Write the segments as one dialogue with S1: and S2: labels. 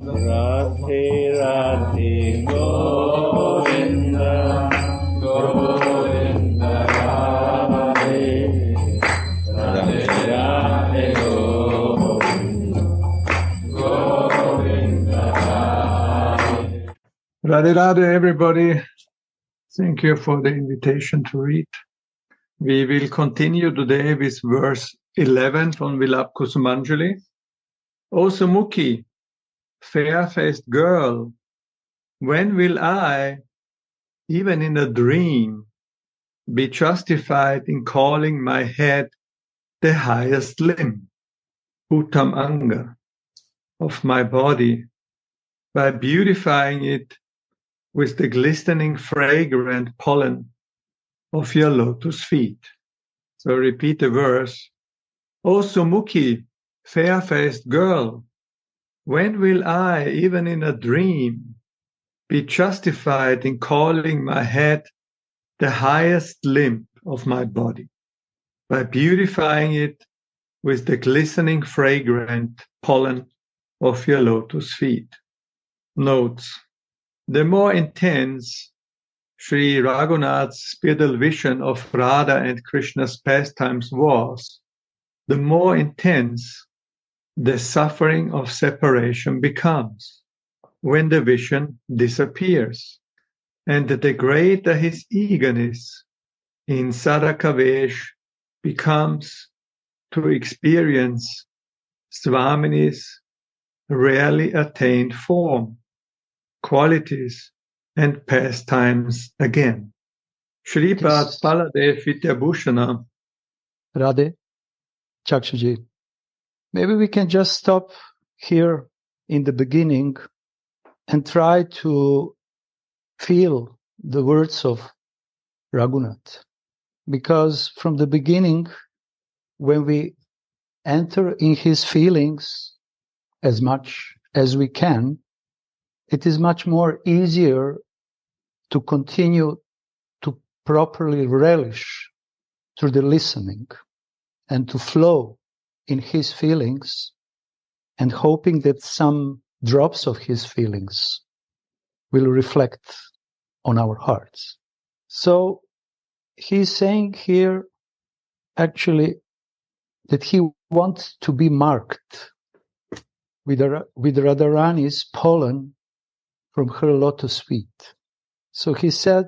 S1: Radhe Radhe Govinda Govinda Radhe Radhe Radhe Govinda Govinda Radhe. Radhe Radhe everybody. Thank you for the invitation to read. We will continue today with verse 11 from Vilapa Kusumanjali. O Sumukhi, fair-faced girl, when will I, even in a dream, be justified in calling my head the highest limb, Uttam Anga, of my body, by beautifying it with the glistening fragrant pollen of your lotus feet? So repeat the verse. O Sumukhi, fair-faced girl, when will I, even in a dream, be justified in calling my head the highest limb of my body, by beautifying it with the glistening fragrant pollen of your lotus feet? Notes. The more intense Sri Raghunath's spiritual vision of Radha and Krishna's pastimes was, the more intense the suffering of separation becomes when the vision disappears, and the greater his eagerness in Sadhakavesh becomes to experience Swamini's rarely attained form, qualities, and pastimes again. Shripad Baladev Vidyabhushana.
S2: Radhe, Chakshuji, maybe we can just stop here in the beginning and try to feel the words of Raghunath. Because from the beginning, when we enter in his feelings as much as we can, it is much more easier to continue to properly relish through the listening and to flow in his feelings and hoping that some drops of his feelings will reflect on our hearts. So he's saying here actually that he wants to be marked with Radharani's pollen from her lotus feet. So he said,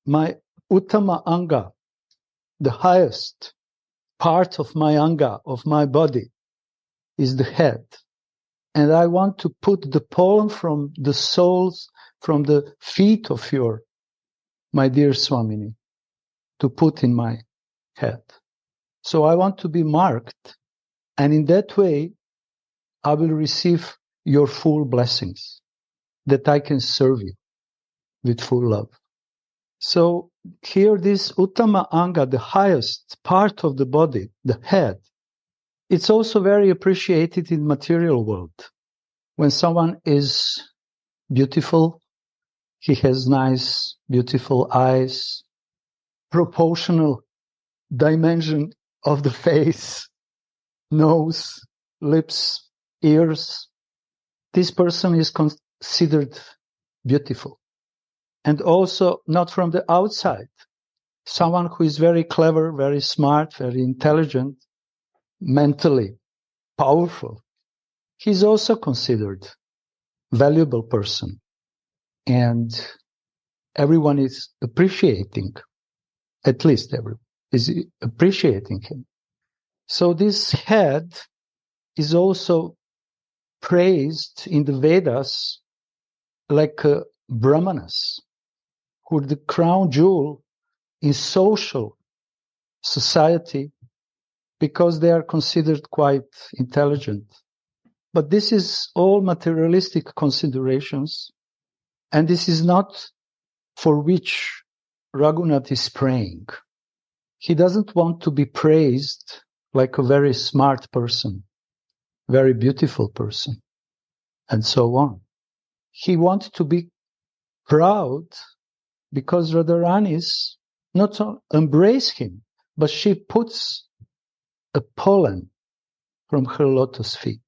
S2: my Uttama Anga, the highest part of my Anga, of my body, is the head. And I want to put the pollen from the soles, from the feet of my dear Swamini, to put in my head. So I want to be marked, and in that way, I will receive your full blessings, that I can serve you with full love. So here this Uttama Anga, the highest part of the body, the head, it's also very appreciated in material world. When someone is beautiful, he has nice, beautiful eyes, proportional dimension of the face, nose, lips, ears. This person is considered beautiful. And also not from the outside. Someone who is very clever, very smart, very intelligent, mentally powerful, he's also considered valuable person. And everyone is appreciating, at least everyone is appreciating him. So this head is also praised in the Vedas like brahmanas, who are the crown jewel in social society because they are considered quite intelligent. But this is all materialistic considerations, and this is not for which Raghunath is praying. He doesn't want to be praised like a very smart person, very beautiful person, and so on. He wants to be proud because Radharani's not embrace him, but she puts a pollen from her lotus feet.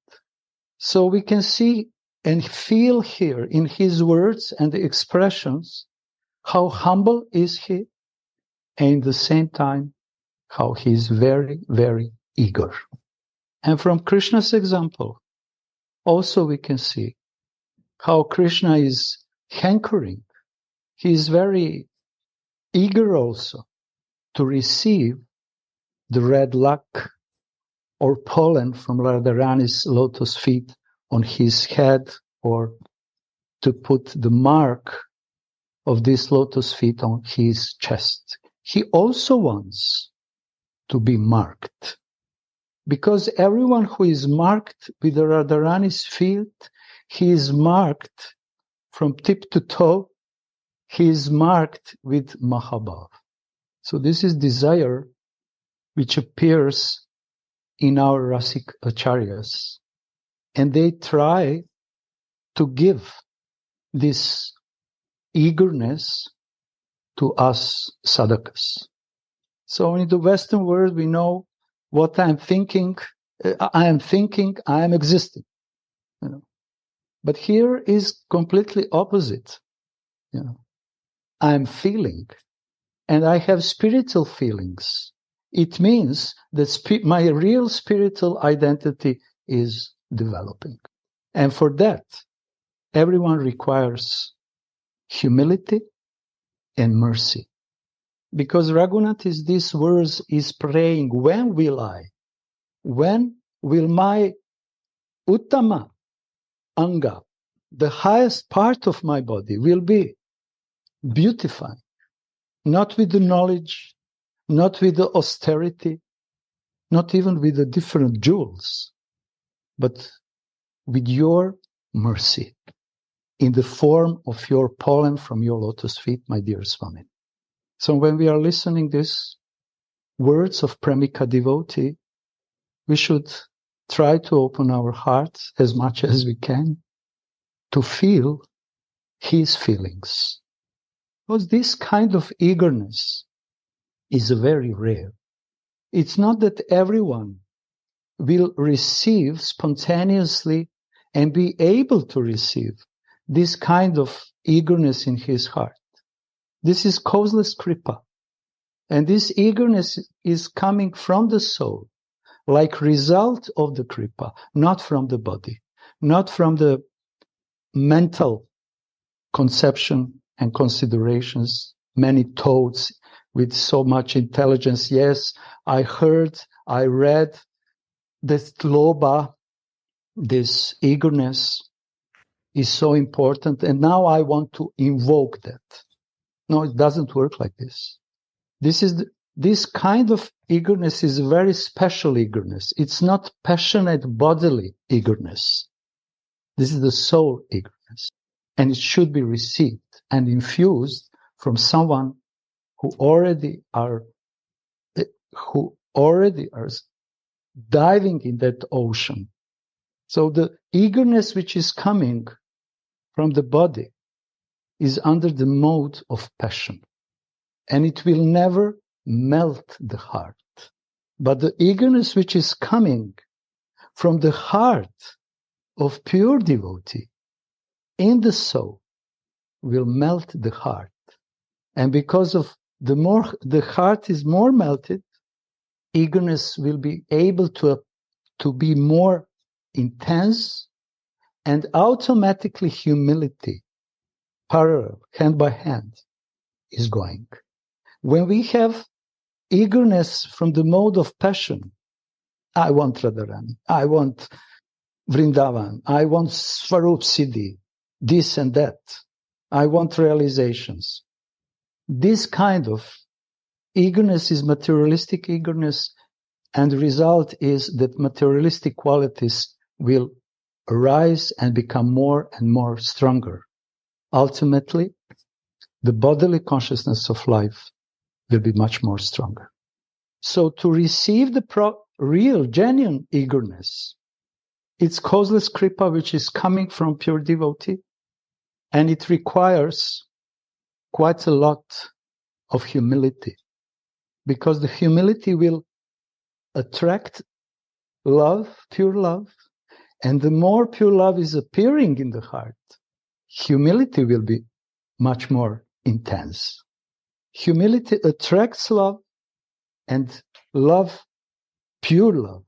S2: So we can see and feel here in his words and expressions how humble is he, and at the same time how he is very, very eager. And from Krishna's example, also we can see how Krishna is hankering. He is very eager also to receive the red lac or pollen from Radharani's lotus feet on his head, or to put the mark of these lotus feet on his chest. He also wants to be marked, because everyone who is marked with the Radharani's feet, he is marked from tip to toe. He is marked with Mahabhav. So this is desire which appears in our Rasik Acharyas, and they try to give this eagerness to us sadhakas. So in the Western world, we know what I'm thinking, I am existing. You know. But here is completely opposite. You know. I am feeling, and I have spiritual feelings. It means that my real spiritual identity is developing. And for that, everyone requires humility and mercy. Because Raghunath is these words is praying, when will I? When will my Uttama Anga, the highest part of my body, will be beautified? Not with the knowledge, not with the austerity, not even with the different jewels, but with your mercy in the form of your pollen from your lotus feet, my dear Swami. So when we are listening these words of Premika devotee, we should try to open our hearts as much as we can to feel his feelings. Because this kind of eagerness is very rare. It's not that everyone will receive spontaneously and be able to receive this kind of eagerness in his heart. This is causeless kripa. And this eagerness is coming from the soul, like result of the kripa, not from the body, not from the mental conception and considerations, many thoughts with so much intelligence. Yes, I heard, I read, this loba, this eagerness is so important, and now I want to invoke that. No, it doesn't work like this. This kind of eagerness is a very special eagerness. It's not passionate bodily eagerness. This is the soul eagerness. And it should be received and infused from someone who already are diving in that ocean. So the eagerness which is coming from the body is under the mode of passion. And it will never melt the heart. But the eagerness which is coming from the heart of pure devotee in the soul will melt the heart. And because of the heart is more melted, eagerness will be able to be more intense, and automatically humility, parallel, hand by hand, is going. When we have eagerness from the mode of passion, I want Radharani, I want Vrindavan, I want Swarup Siddhi, this and that, I want realizations. This kind of eagerness is materialistic eagerness, and the result is that materialistic qualities will arise and become more and more stronger. Ultimately, the bodily consciousness of life will be much more stronger. So to receive the real, genuine eagerness, it's causeless kripa which is coming from pure devotee, and it requires quite a lot of humility, because the humility will attract love, pure love, And the more pure love is appearing in the heart, humility will be much more intense. Humility attracts love, and love, pure love,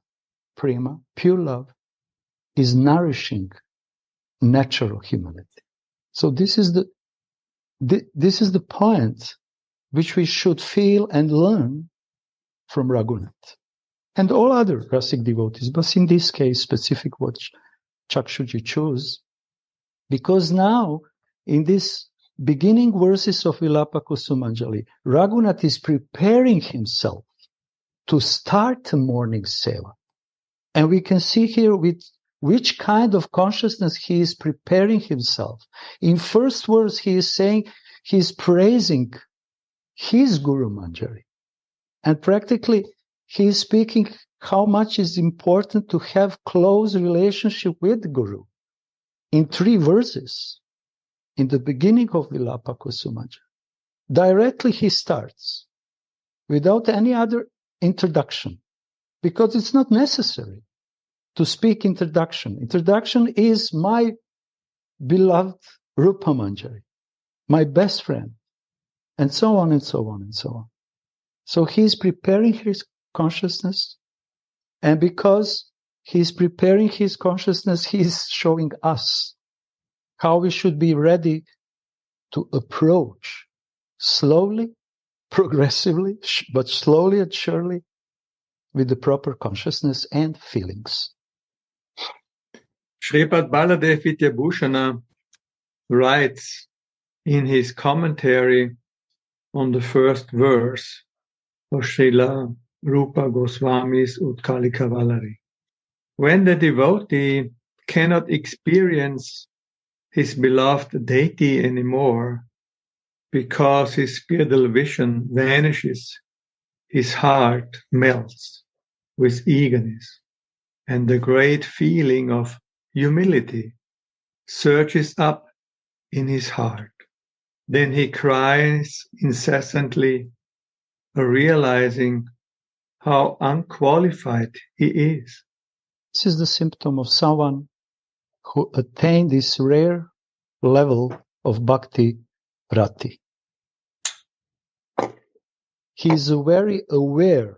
S2: prima, pure love, is nourishing natural humility. So this is the point which we should feel and learn from Raghunath and all other Rasic devotees, but in this case, specific what Chakshuji chose, because now in this beginning verses of Vilapa Kusumanjali, Raghunath is preparing himself to start a morning seva. And we can see here with which kind of consciousness he is preparing himself. In first verse, he is saying he is praising his Guru Manjari. And practically, he is speaking how much is important to have close relationship with the Guru. In 3 verses, in the beginning of Vilapa Kusumanjali, directly he starts without any other introduction, because it's not necessary to speak introduction. Introduction is my beloved Rupa Manjari, my best friend, and so on and so on and so on. So he's preparing his consciousness, and because he's preparing his consciousness, he's showing us how we should be ready to approach slowly, progressively, but slowly and surely, with the proper consciousness and feelings.
S1: Sripad Baladev Vidyabhushana writes in his commentary on the first verse of Srila Rupa Goswami's Utkalika Valari. When the devotee cannot experience his beloved deity anymore because his spiritual vision vanishes, his heart melts with eagerness, and the great feeling of humility surges up in his heart. Then he cries incessantly, realizing how unqualified he is.
S2: This is the symptom of someone who attained this rare level of bhakti rati. He is very aware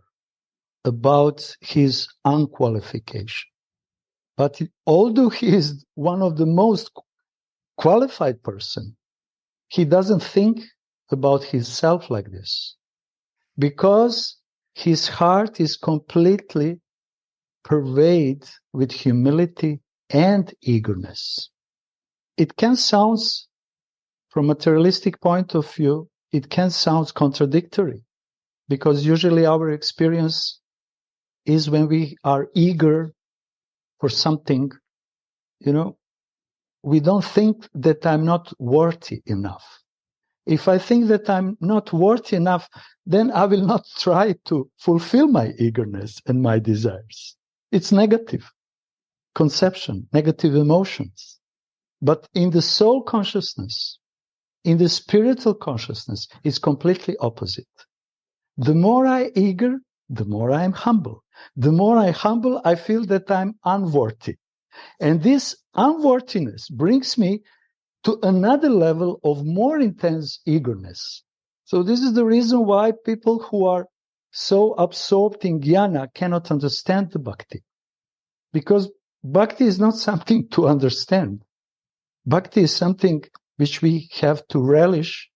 S2: about his unqualification. But although he is one of the most qualified person, he doesn't think about himself like this, because his heart is completely pervaded with humility and eagerness. It can sound, from a materialistic point of view, it can sound contradictory, because usually our experience is when we are eager for something, we don't think that I'm not worthy enough. If I think that I'm not worthy enough, then I will not try to fulfill my eagerness and my desires. It's negative conception, negative emotions. But in the soul consciousness, in the spiritual consciousness, it's completely opposite. The more I eager, the more I am humble. The more I humble, I feel that I'm unworthy. And this unworthiness brings me to another level of more intense eagerness. So this is the reason why people who are so absorbed in jnana cannot understand the bhakti. Because bhakti is not something to understand. Bhakti is something which we have to relish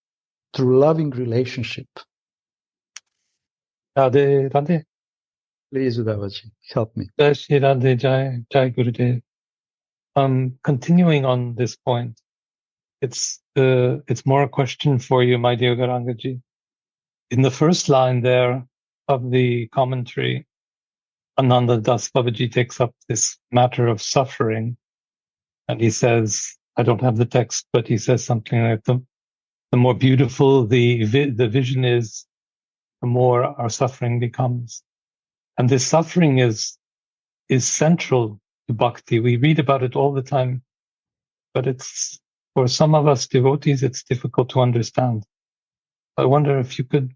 S2: through loving relationship.
S3: Radhe, Radhe.
S2: Please, Udavaji, help me.
S3: Jai Shri Radhe, Jai Gurudev. Continuing on this point, it's more a question for you, my dear Garangaji. In the first line there of the commentary, Ananda Das Babaji takes up this matter of suffering, and he says, I don't have the text, but he says something like the more beautiful the vision is, the more our suffering becomes. And this suffering is central to bhakti. We read about it all the time, but it's, for some of us devotees, it's difficult to understand. I wonder if you could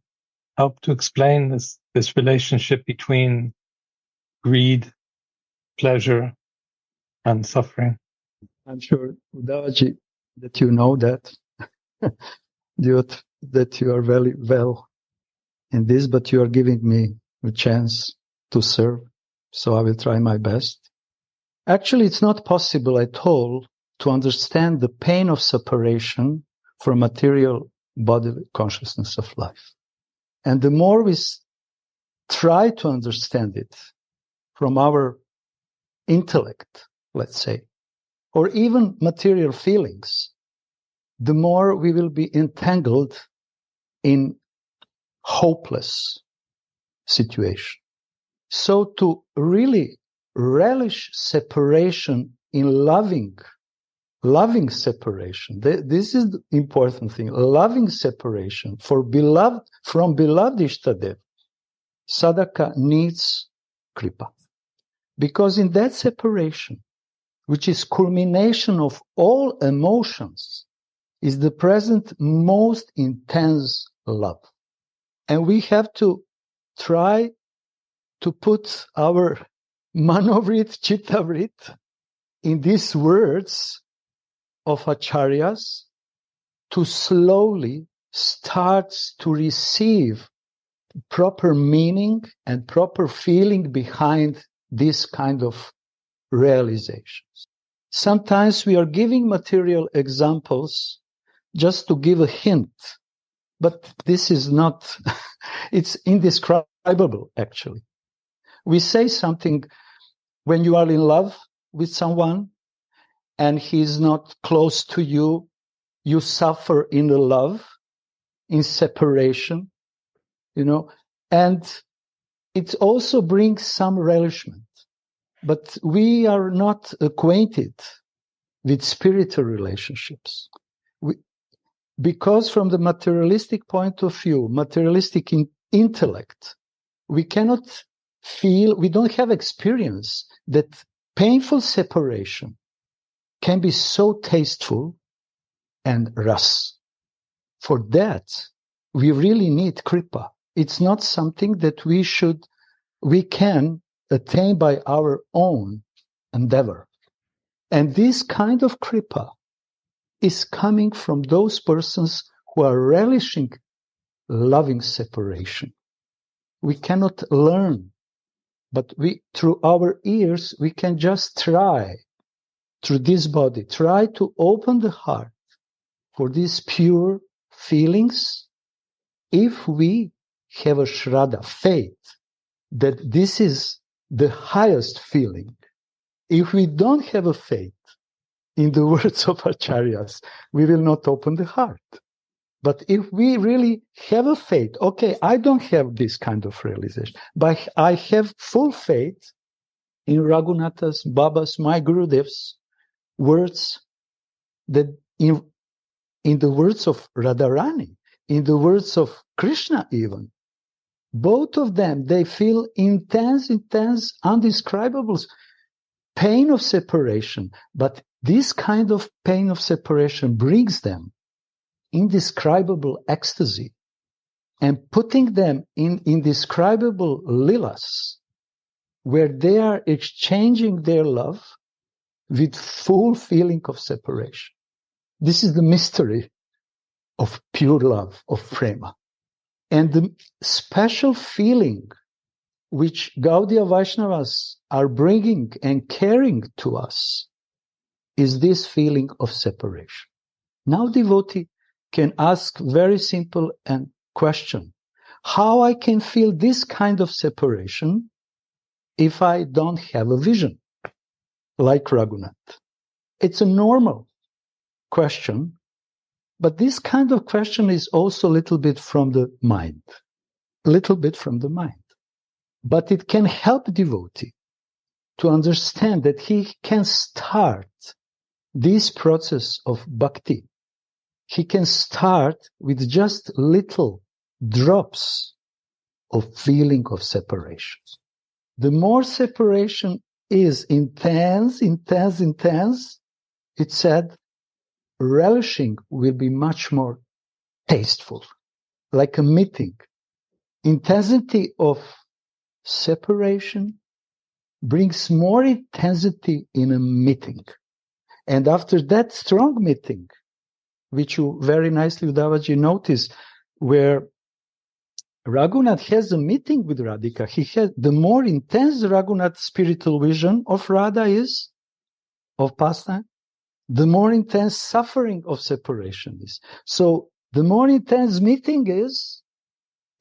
S3: help to explain this relationship between greed, pleasure, and suffering.
S2: I'm sure, Uddavaji, that you know that, that you are very well in this, but you are giving me a chance to serve. So I will try my best. Actually, it's not possible at all to understand the pain of separation from material bodily consciousness of life. And the more we try to understand it from our intellect, let's say, or even material feelings, the more we will be entangled in hopeless situation. So to really relish separation in loving separation, this is the important thing, loving separation from beloved Ishtadev, sadhaka needs kripa. Because in that separation, which is culmination of all emotions, is the present most intense love. And we have to try to put our manovrit, chittavrit in these words of acharyas to slowly start to receive proper meaning and proper feeling behind this kind of realizations. Sometimes we are giving material examples just to give a hint, but this is not, it's indescribable actually. We say something when you are in love with someone and he is not close to you, you suffer in the love, in separation, and it also brings some relishment. But we are not acquainted with spiritual relationships. Because from the materialistic point of view, materialistic intellect, we cannot feel, we don't have experience that painful separation can be so tasteful and ras. For that, we really need kripa. It's not something that we can attain by our own endeavor. And this kind of kripa is coming from those persons who are relishing loving separation. We cannot learn, but through our ears, we can just try, through this body, try to open the heart for these pure feelings. If we have a shraddha, faith, that this is the highest feeling. If we don't have a faith, in the words of acharyas, we will not open the heart. But if we really have a faith, okay, I don't have this kind of realization, but I have full faith in Raghunatha's, Baba's, my Gurudev's words, that in the words of Radharani, in the words of Krishna even, both of them, they feel intense, undescribable pain of separation. But this kind of pain of separation brings them indescribable ecstasy and putting them in indescribable lilas, where they are exchanging their love with full feeling of separation. This is the mystery of pure love, of prema. And the special feeling which Gaudiya Vaishnavas are bringing and carrying to us is this feeling of separation. Now devotee can ask very simple question. How I can feel this kind of separation if I don't have a vision, like Raghunath? It's a normal question, but this kind of question is also a little bit from the mind. But it can help devotee to understand that he can start this process of bhakti. He can start with just little drops of feeling of separation. The more separation is intense, it said, relishing will be much more tasteful, like a meeting. Intensity of separation brings more intensity in a meeting. And after that strong meeting, which you very nicely, Udavaji, notice, where Raghunath has a meeting with Radhika, he has the more intense Raghunath's spiritual vision of Radha is, of pastime, the more intense suffering of separation is. So the more intense meeting is,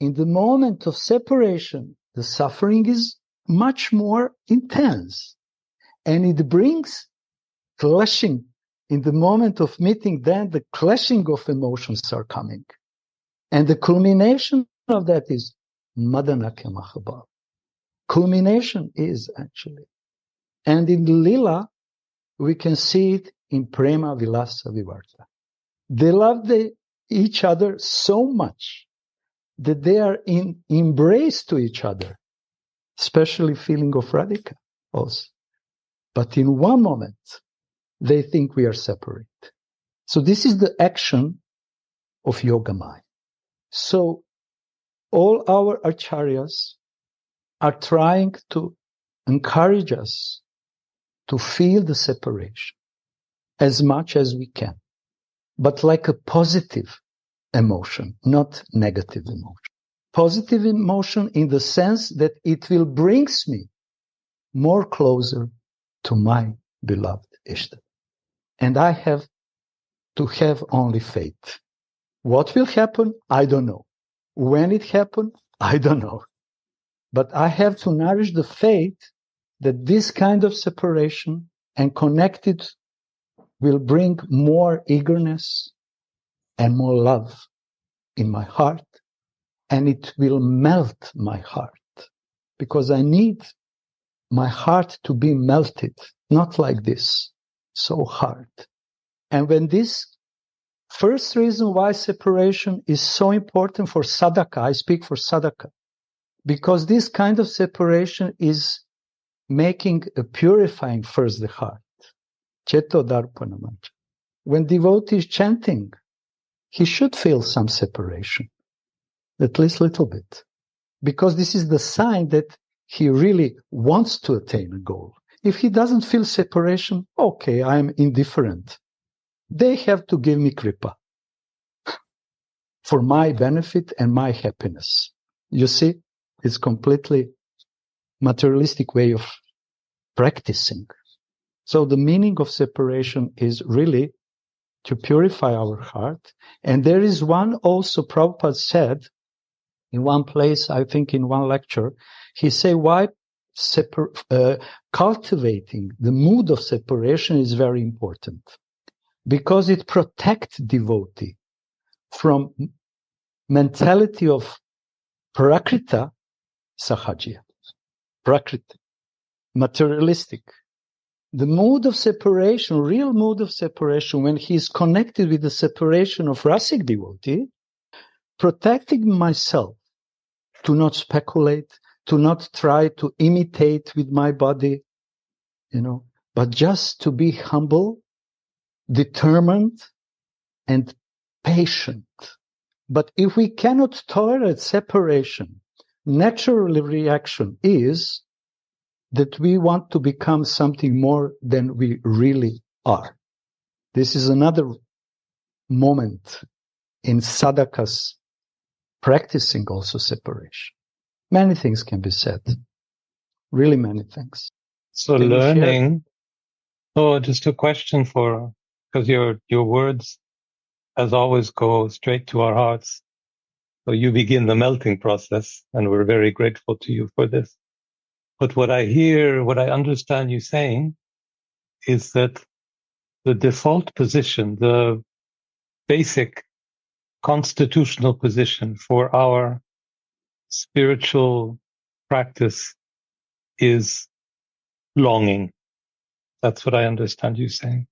S2: in the moment of separation, the suffering is much more intense. And it brings clashing. In the moment of meeting, then the clashing of emotions are coming. And the culmination of that is Madanakya Mahabhav. Culmination is actually. And in the Lila, we can see it in Prema Vilasa Vivarta. They love each other so much that they are in embrace to each other, especially feeling of Radhika also. But in one moment, they think we are separate. So this is the action of Yogamaya. So all our acharyas are trying to encourage us to feel the separation as much as we can, but like a positive emotion, not negative emotion. Positive emotion in the sense that it will bring me more closer to my beloved Ishta. And I have to have only faith. What will happen? I don't know. When it happens? I don't know. But I have to nourish the faith that this kind of separation and connected will bring more eagerness and more love in my heart, and it will melt my heart, because I need my heart to be melted, not like this, so hard. And when this first reason why separation is so important for sadhaka, I speak for sadhaka, because this kind of separation is making a purifying first the heart. Cheto darpana mantra. When devotee is chanting, he should feel some separation, at least a little bit, because this is the sign that he really wants to attain a goal. If he doesn't feel separation, okay, I am indifferent. They have to give me kripa for my benefit and my happiness. You see, it's completely materialistic way of practicing. So the meaning of separation is really to purify our heart. And there is one also Prabhupada said in one place, I think in one lecture, he said why cultivating the mood of separation is very important. Because it protects devotee from mentality of prakrita sahajya, prakriti, materialistic. The mood of separation, real mood of separation, when he is connected with the separation of rasic devotee, protecting myself to not speculate, to not try to imitate with my body, but just to be humble, determined, and patient. But if we cannot tolerate separation, natural reaction is that we want to become something more than we really are. This is another moment in sadhaka's practicing also separation. Many things can be said. Really many things.
S3: So
S2: Can
S3: learning, just a question because your words, as always, go straight to our hearts. So you begin the melting process, and we're very grateful to you for this. But what I understand you saying is that the default position, the basic constitutional position for our spiritual practice is longing. That's what I understand you saying.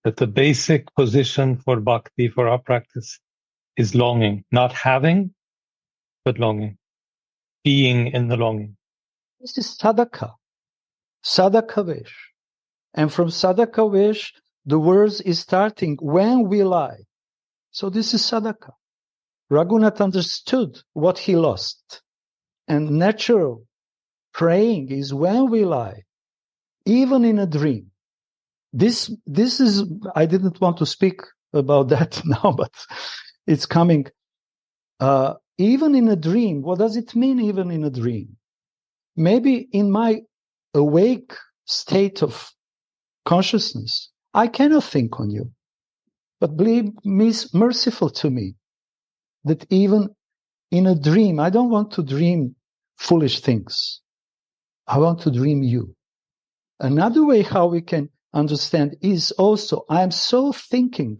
S3: That the basic position for bhakti, for our practice, is longing. Not having, but longing. Being in the longing.
S2: This is sadhaka. Sadhaka vesh. And from sadhaka vesh, the words is starting, when will I? So this is sadhaka. Raghunath understood what he lost. And natural praying is, when will I, even in a dream? This is, I didn't want to speak about that now, but it's coming. Even in a dream, what does it mean, even in a dream? Maybe in my awake state of consciousness, I cannot think on you. But be merciful to me that even in a dream, I don't want to dream foolish things. I want to dream you. Another way how we can understand is also, I'm so thinking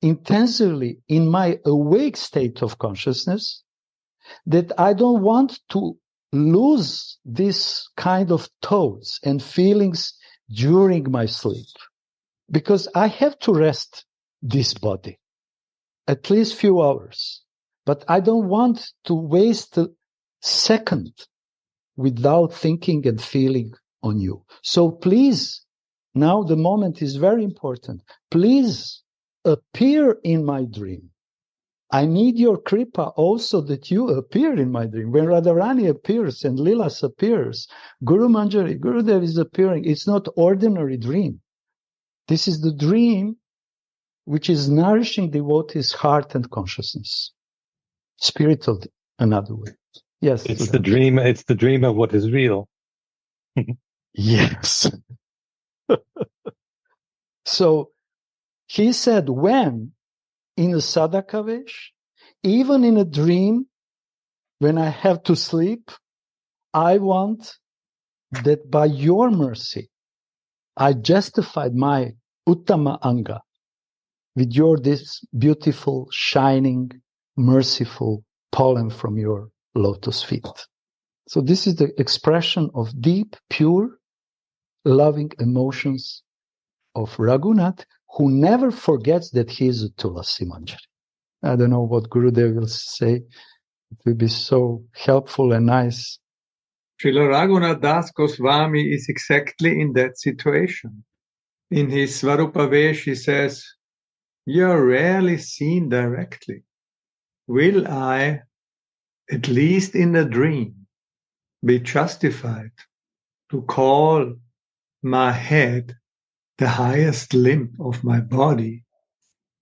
S2: intensively in my awake state of consciousness that I don't want to lose this kind of thoughts and feelings during my sleep, because I have to rest this body at least few hours, but I don't want to waste a second without thinking and feeling on you. So please, now the moment is very important. Please appear in my dream. I need your kripa also that you appear in my dream. When Radharani appears and Lilas appears, Guru Manjari, Gurudev is appearing. It's not ordinary dream. This is the dream which is nourishing devotee's heart and consciousness. Spiritual, another way. Yes.
S3: It's the dream. It's the dream of what is real.
S2: Yes. So he said, when in a sadhakavesh, even in a dream, when I have to sleep, I want that by your mercy, I justified my uttama anga with your this beautiful, shining, merciful pollen from your lotus feet. So this is the expression of deep, pure, loving emotions of Raghunath, who never forgets that he is a Tulasi Manjari. I don't know what Gurudev will say. It will be so helpful and nice.
S1: Srila Raghunath Das Goswami is exactly in that situation. In his Svarupavesh, he says, "You're rarely seen directly. Will I, at least in a dream, be justified to call my head the highest limb of my body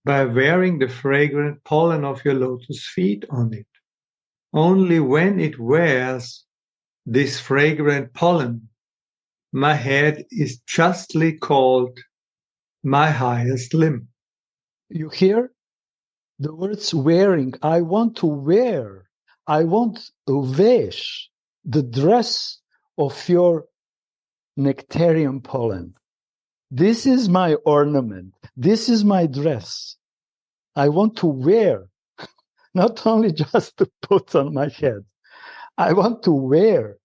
S1: by wearing the fragrant pollen of your lotus feet on it? Only when it wears this fragrant pollen, my head is justly called my highest limb."
S2: You hear the words wearing. I want to wear. I want to vesh, the dress of your nectarian pollen. This is my ornament. This is my dress. I want to wear, not only just to put on my head. I want to wear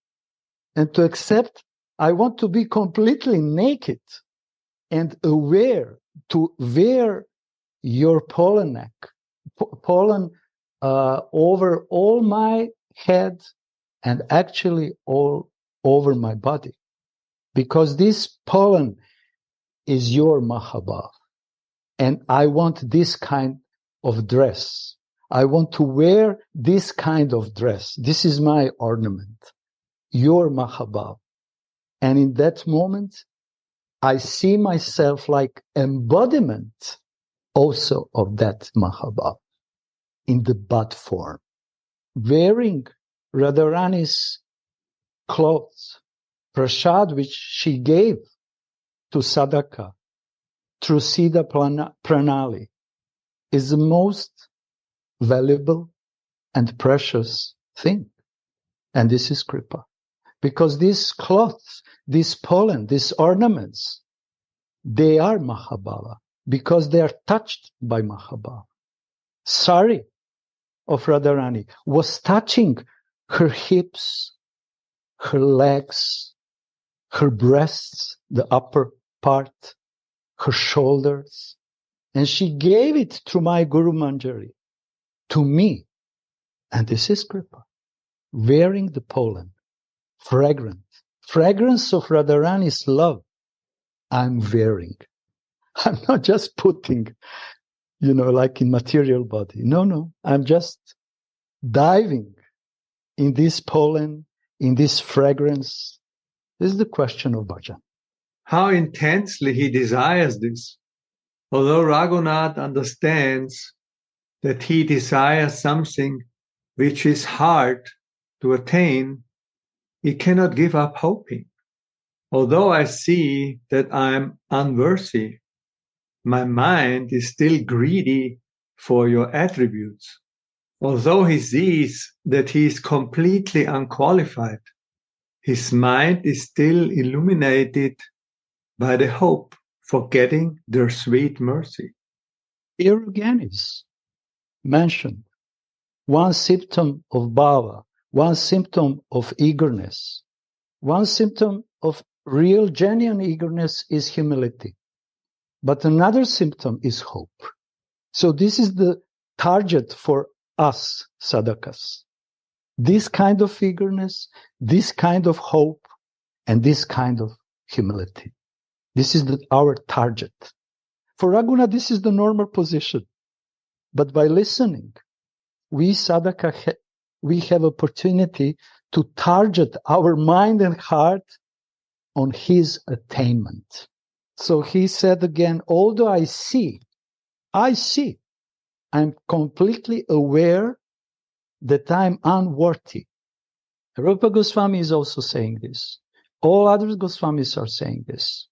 S2: and to accept. I want to be completely naked and aware to wear your pollen over all my head and actually all over my body. Because this pollen is your Mahabhav. And I want this kind of dress. I want to wear this kind of dress. This is my ornament, your Mahabhav. And in that moment, I see myself like embodiment also of that Mahabhav in the bud form, wearing Radharani's clothes, prasad which she gave to Sadhaka through Siddha Pranali, is the most valuable and precious thing. And this is Kripa. Because these cloths, this pollen, these ornaments, they are Mahabhava because they are touched by Mahabhava. Sari of Radharani was touching her hips, her legs, her breasts, the upper part, her shoulders, and she gave it to my Guru Manjari, to me. And this is Kripa, wearing the pollen, fragrance of Radharani's love. I'm wearing. I'm not just putting, like in material body. No. I'm just diving in this pollen in this fragrance? This is the question of bhajan.
S1: How intensely he desires this. Although Raghunath understands that he desires something which is hard to attain, he cannot give up hoping. Although I see that I am unworthy, my mind is still greedy for your attributes. Although he sees that he is completely unqualified, his mind is still illuminated by the hope for getting their sweet mercy.
S2: Here again is mentioned one symptom of bhava, one symptom of eagerness, one symptom of real, genuine eagerness is humility. But another symptom is hope. So this is the target for us sadhakas. This kind of eagerness, this kind of hope, and this kind of humility. This is our target. For Raghunath, this is the normal position. But by listening, we sadhaka, we have opportunity to target our mind and heart on his attainment. So he said again, although I see, I'm completely aware that I'm unworthy. Rupa Goswami is also saying this. All other Goswamis are saying this.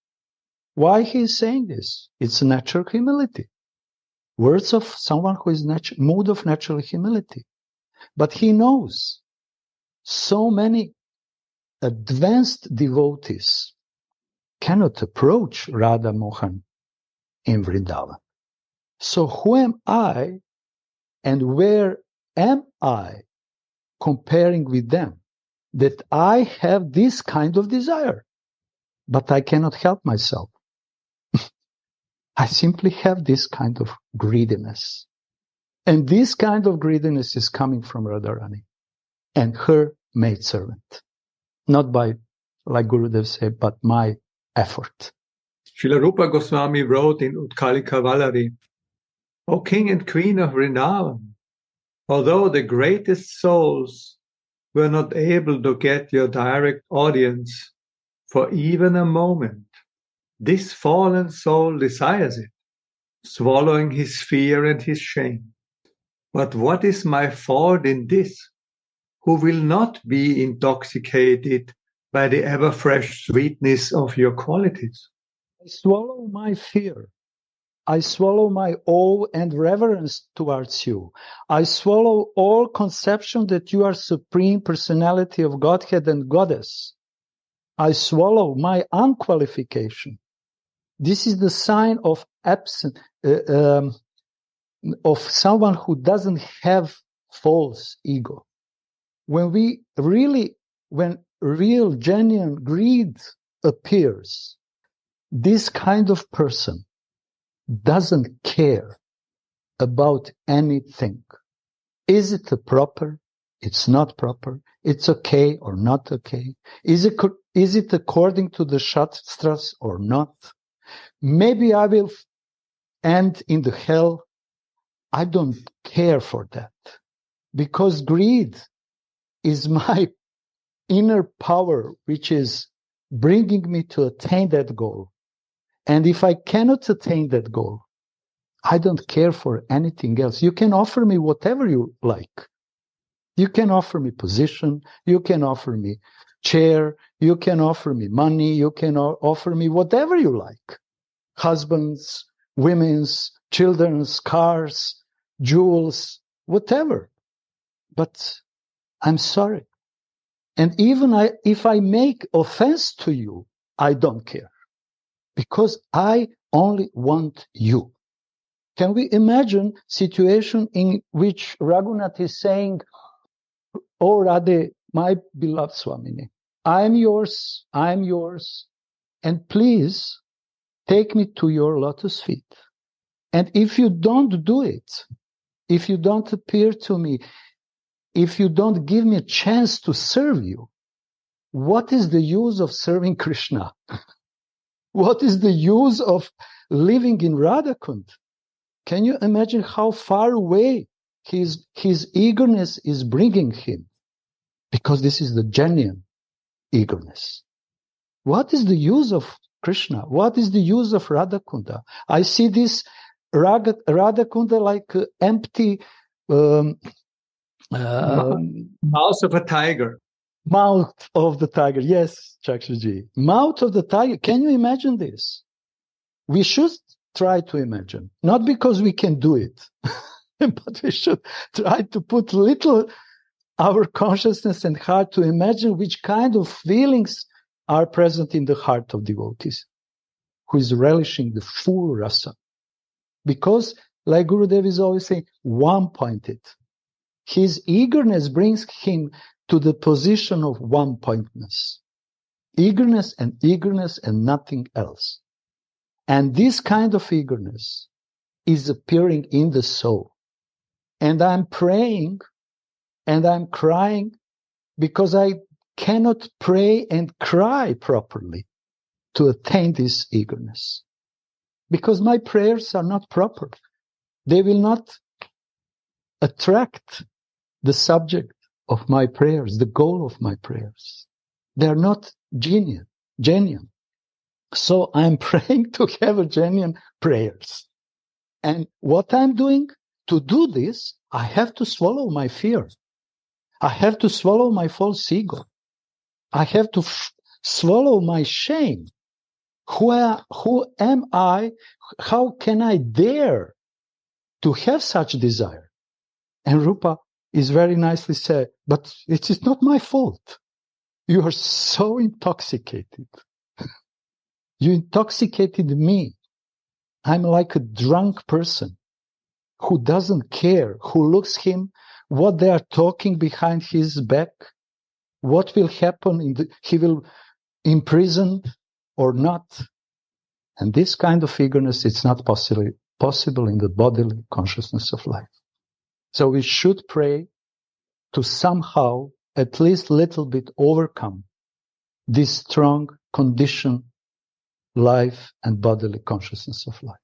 S2: Why he is saying this? It's natural humility. Words of someone who is mood of natural humility. But he knows so many advanced devotees cannot approach Radha Mohan in Vrindavan. So who am I and where am I comparing with them that I have this kind of desire, but I cannot help myself? I simply have this kind of greediness. And this kind of greediness is coming from Radharani and her maidservant. Not by, like Gurudev said, but my effort.
S1: Srila Rupa Goswami wrote in Utkalika Vallari, O King and Queen of Vrindavan, although the greatest souls were not able to get your direct audience for even a moment, this fallen soul desires it, swallowing his fear and his shame. But what is my fault in this, who will not be intoxicated by the ever-fresh sweetness of your qualities?
S2: I swallow my fear. I swallow my awe and reverence towards you. I swallow all conception that you are Supreme Personality of Godhead and Goddess. I swallow my unqualification. This is the sign of absence, of someone who doesn't have false ego. When real, genuine greed appears, this kind of person doesn't care about anything. Is it proper? It's not proper. It's okay or not okay. Is it according to the Shastras or not? Maybe I will end in the hell. I don't care for that, because greed is my inner power, which is bringing me to attain that goal. And if I cannot attain that goal, I don't care for anything else. You can offer me whatever you like. You can offer me position. You can offer me chair. You can offer me money. You can offer me whatever you like. Husbands, women's, children's, cars, jewels, whatever. But I'm sorry. And even if I make offense to you, I don't care. Because I only want you. Can we imagine situation in which Raghunath is saying, Oh Radhe, my beloved Swamini, I'm yours, and please take me to your lotus feet. And if you don't do it, if you don't appear to me, if you don't give me a chance to serve you, what is the use of serving Krishna? What is the use of living in Radhakund? Can you imagine how far away his eagerness is bringing him? because this is the genuine eagerness. What is the use of Krishna? What is the use of Radhakunda? I see this Radhakunda like empty
S1: Mouth of a tiger.
S2: Mouth of the tiger. Yes, Chakshuji. Mouth of the tiger. Can you imagine this? We should try to imagine. Not because we can do it, but we should try to put little our consciousness and heart to imagine which kind of feelings are present in the heart of devotees who is relishing the full rasa. Because, like Gurudev is always saying, one-pointed. His eagerness brings him to the position of one-pointedness. Eagerness and nothing else. And this kind of eagerness is appearing in the soul. And I'm praying and I'm crying because I cannot pray and cry properly to attain this eagerness. Because my prayers are not proper. They will not attract the subject of my prayers, the goal of my prayers. They are not genuine. So I'm praying to have a genuine prayers. And what I'm doing to do this, I have to swallow my fear. I have to swallow my false ego. I have to swallow my shame. Who am I? How can I dare to have such desire? And Rupa is very nicely said, but it is not my fault. You are so intoxicated. You intoxicated me. I'm like a drunk person who doesn't care, who looks him, what they are talking behind his back, what will happen, he will imprisoned or not. And this kind of eagerness, it's not possible in the bodily consciousness of life. So we should pray to somehow, at least little bit, overcome this strong conditioned life and bodily consciousness of life.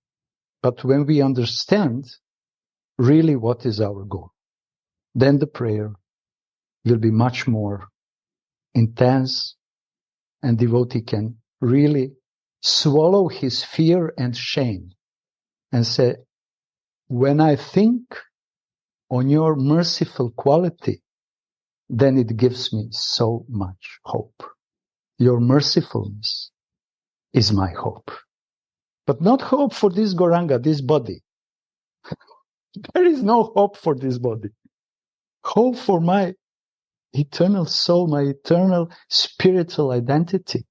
S2: But when we understand really what is our goal, then the prayer will be much more intense, and devotee can really swallow his fear and shame and say, when I think on your merciful quality, then it gives me so much hope. Your mercifulness is my hope. But not hope for this Gauranga, this body. There is no hope for this body. Hope for my eternal soul, my eternal spiritual identity.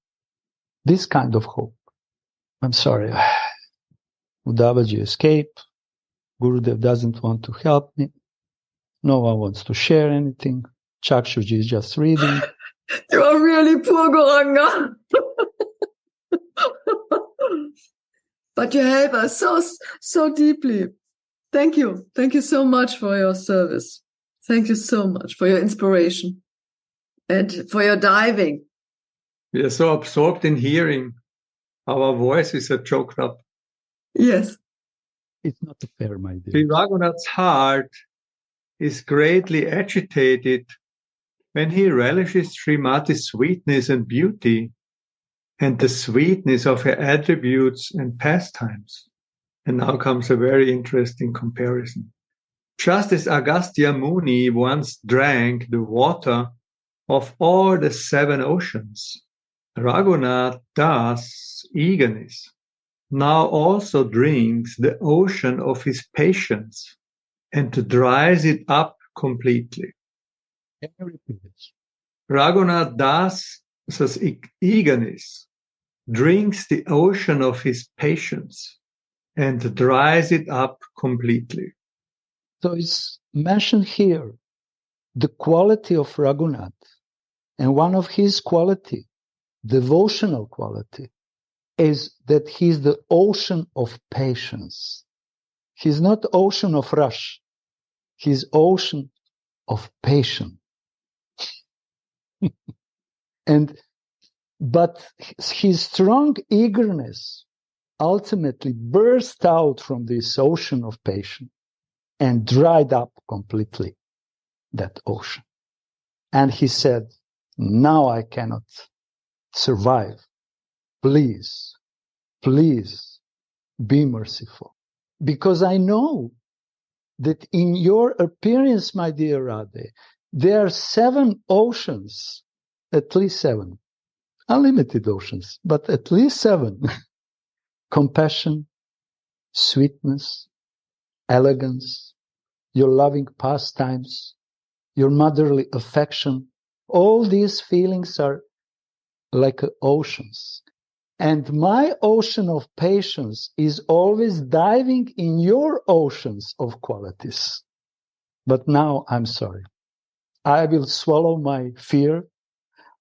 S2: This kind of hope. I'm sorry. Uddhavaji escaped. Gurudev doesn't want to help me. No one wants to share anything. Chakshuji is just reading.
S4: You are really poor Gauranga. But you help us so deeply. Thank you. Thank you so much for your service. Thank you so much for your inspiration and for your diving.
S1: We are so absorbed in hearing. Our voices are choked up.
S4: Yes.
S2: It's not fair, my dear.
S1: Sri Raghunath's heart is greatly agitated when he relishes Srimati's sweetness and beauty and the sweetness of her attributes and pastimes. And now comes a very interesting comparison. Just as Agastya Muni once drank the water of all the 7 oceans, Raghunath Das eagerness now also drinks the ocean of his patience and dries it up completely.
S2: Can you repeat this?
S1: Raghunath Das's eagerness drinks the ocean of his patience and dries it up completely.
S2: So it's mentioned here the quality of Raghunath, and one of his quality, devotional quality, is that he's the ocean of patience. He's not ocean of rush. He's ocean of patience. But his strong eagerness ultimately burst out from this ocean of patience and dried up completely that ocean. And he said, now I cannot survive. Please, please be merciful. Because I know that in your appearance, my dear Radhe, there are 7 oceans, at least 7, unlimited oceans, but at least 7. Compassion, sweetness, elegance, your loving pastimes, your motherly affection. All these feelings are like oceans. And my ocean of patience is always diving in your oceans of qualities. But now I'm sorry. I will swallow my fear.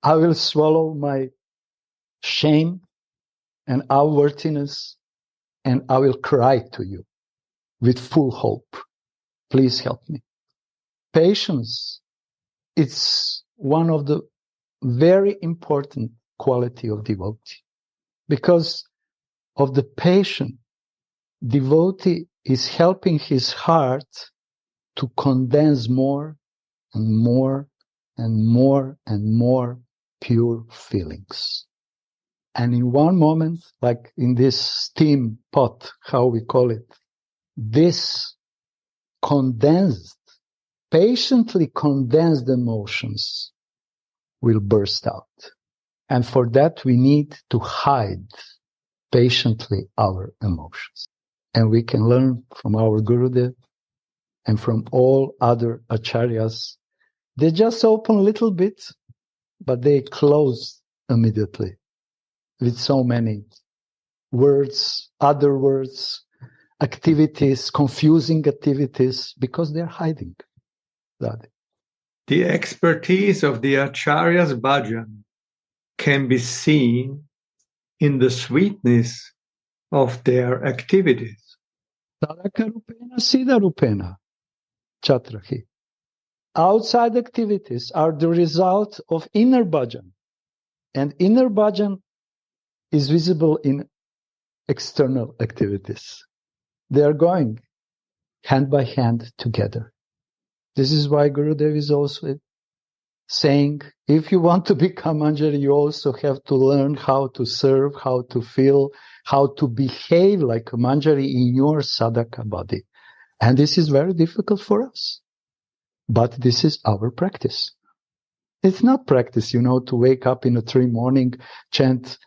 S2: I will swallow my shame and unworthiness, and I will cry to you with full hope. Please help me. Patience, it's one of the very important quality of devotee. Because of the patient, devotee is helping his heart to condense more and more and more and more pure feelings. And in one moment, like in this steam pot, how we call it, this condensed, patiently condensed emotions will burst out. And for that, we need to hide patiently our emotions. And we can learn from our Gurudev and from all other acharyas. They just open a little bit, but they close immediately with so many words, other words, activities, confusing activities, because they're hiding that.
S1: The expertise of the Acharya's bhajan can be seen in the sweetness of their activities.
S2: Sadaka rupena, siddha rupena, chatrahi. Outside activities are the result of inner bhajan. And inner bhajan is visible in external activities. They are going hand by hand together. This is why Gurudev is also saying, if you want to become Manjari, you also have to learn how to serve, how to feel, how to behave like a Manjari in your sadhaka body. And this is very difficult for us. But this is our practice. It's not practice, to wake up in a 3 morning, chant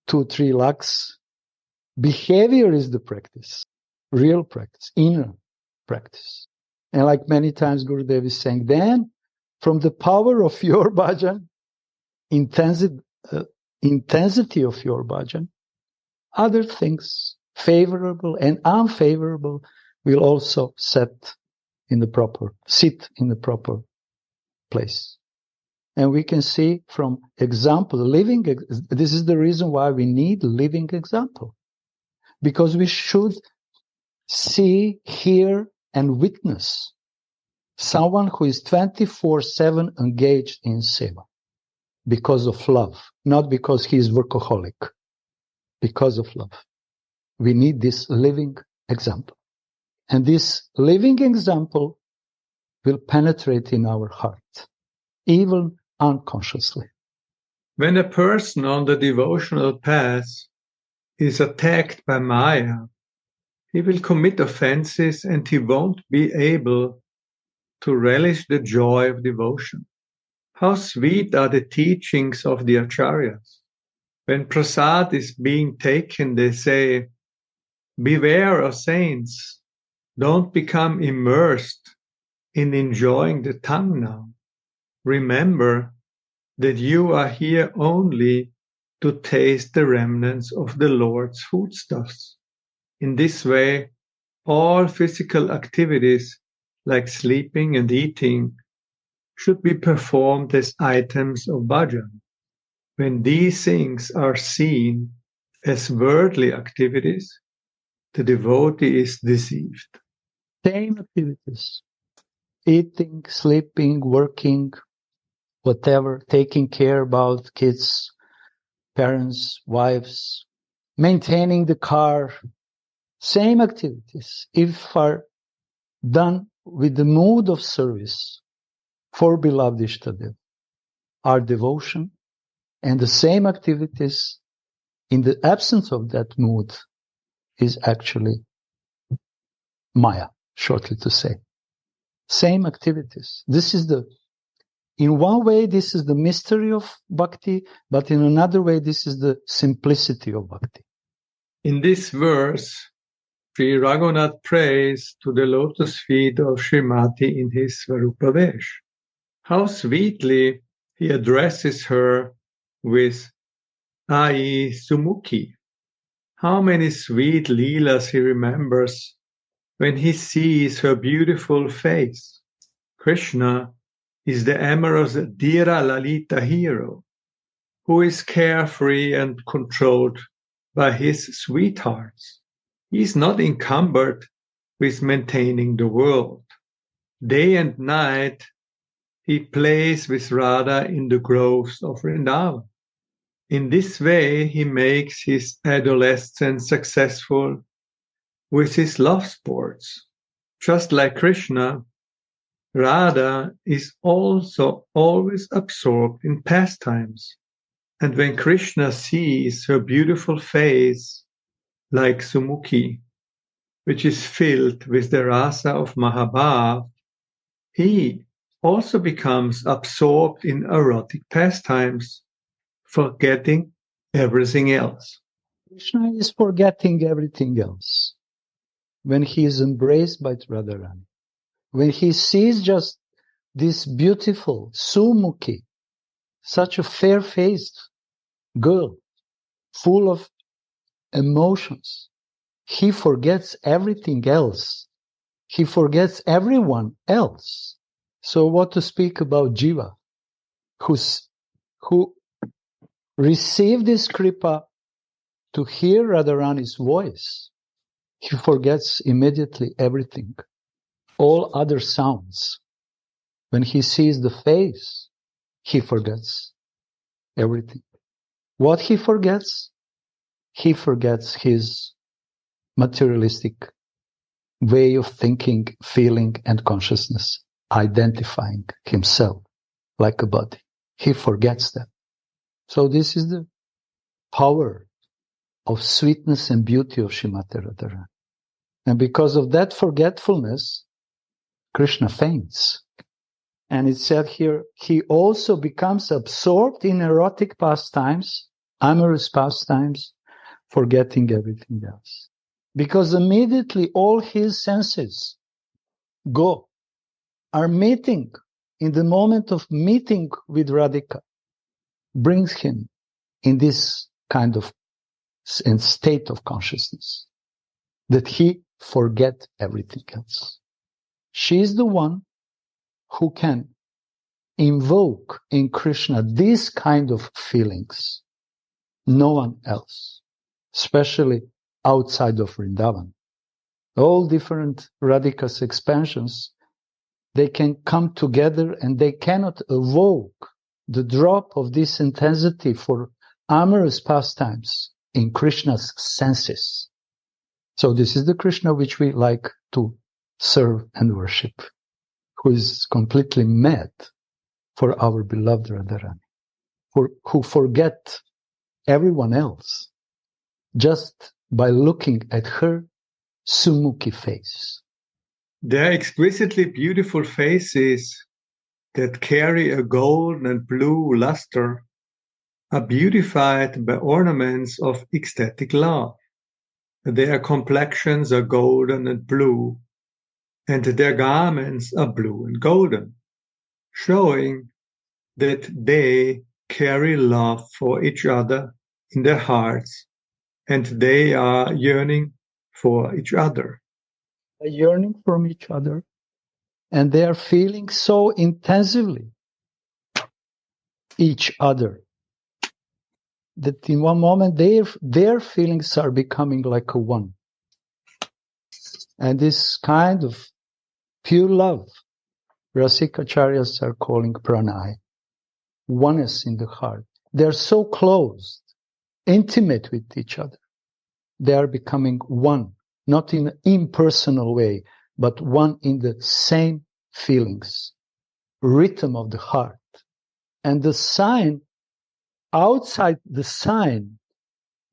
S2: 2-3 lakhs. Behavior is the practice, real practice, inner practice. And like many times Gurudev is saying, then from the power of your bhajan, intensity of your bhajan, other things, favorable and unfavorable, will also sit in the proper place. And we can see from example, this is the reason why we need living example. Because we should see, hear, and witness someone who is 24/7 engaged in seva because of love, not because he is workaholic, because of love. We need this living example. And this living example will penetrate in our heart, even unconsciously.
S1: When a person on the devotional path is attacked by Maya, he will commit offenses and he won't be able to relish the joy of devotion. How sweet are the teachings of the Acharyas. When prasad is being taken, they say, beware of saints. Don't become immersed in enjoying the tongue now. Remember that you are here only to taste the remnants of the Lord's foodstuffs. In this way, all physical activities like sleeping and eating should be performed as items of bhajan. When these things are seen as worldly activities, the devotee is deceived.
S2: Same activities. Eating, sleeping, working, whatever, taking care about kids, parents, wives, maintaining the car, same activities. If are done with the mood of service, for beloved Ishtadev, our devotion, and the same activities in the absence of that mood is actually Maya, shortly to say. Same activities. In one way, this is the mystery of bhakti, but in another way, this is the simplicity of bhakti.
S1: In this verse, Sri Raghunath prays to the lotus feet of Srimati in his Svarupa Vesh. How sweetly he addresses her with Ai Sumukhi. How many sweet leelas he remembers when he sees her beautiful face. Krishna is the amorous Dhira Lalita hero, who is carefree and controlled by his sweethearts. He is not encumbered with maintaining the world. Day and night he plays with Radha in the groves of Vrindavan. In this way he makes his adolescence successful with his love sports. Just like Krishna, Radha is also always absorbed in pastimes. And when Krishna sees her beautiful face, like Sumukhi, which is filled with the rasa of Mahabhav, he also becomes absorbed in erotic pastimes, forgetting everything else.
S2: Krishna is forgetting everything else when he is embraced by Radharani. When he sees just this beautiful Sumukhi, such a fair-faced girl, full of emotions, he forgets everything else. He forgets everyone else. So what to speak about Jiva, who received this kripa to hear Radharani's voice. He forgets immediately everything, all other sounds. When he sees the face, he forgets everything. What he forgets? He forgets his materialistic way of thinking, feeling, and consciousness, identifying himself like a body. He forgets that. So this is the power of sweetness and beauty of Srimati Radharani. And because of that forgetfulness, Krishna faints. And it said here, he also becomes absorbed in erotic pastimes, amorous pastimes, forgetting everything else. Because immediately all his senses are meeting, in the moment of meeting with Radhika, brings him in this kind of state of consciousness, that he forget everything else. She is the one who can invoke in Krishna these kind of feelings. No one else, especially outside of Vrindavan. All different Radhika's expansions, they can come together and they cannot evoke the drop of this intensity for amorous pastimes in Krishna's senses. So this is the Krishna which we like to serve and worship, who is completely mad for our beloved Radharani, who forget everyone else just by looking at her Sumukhi face.
S1: Their exquisitely beautiful faces that carry a gold and blue luster are beautified by ornaments of ecstatic love. Their complexions are golden and blue, and their garments are blue and golden, showing that they carry love for each other in their hearts, and they are yearning for each other.
S2: They are yearning from each other, and they are feeling so intensively each other that in one moment their feelings are becoming like a one. And this kind of pure love, Rasikacharyas are calling pranay, oneness in the heart. They're so close, intimate with each other. They are becoming one, not in an impersonal way, but one in the same feelings, rhythm of the heart. And the sign, outside the sign,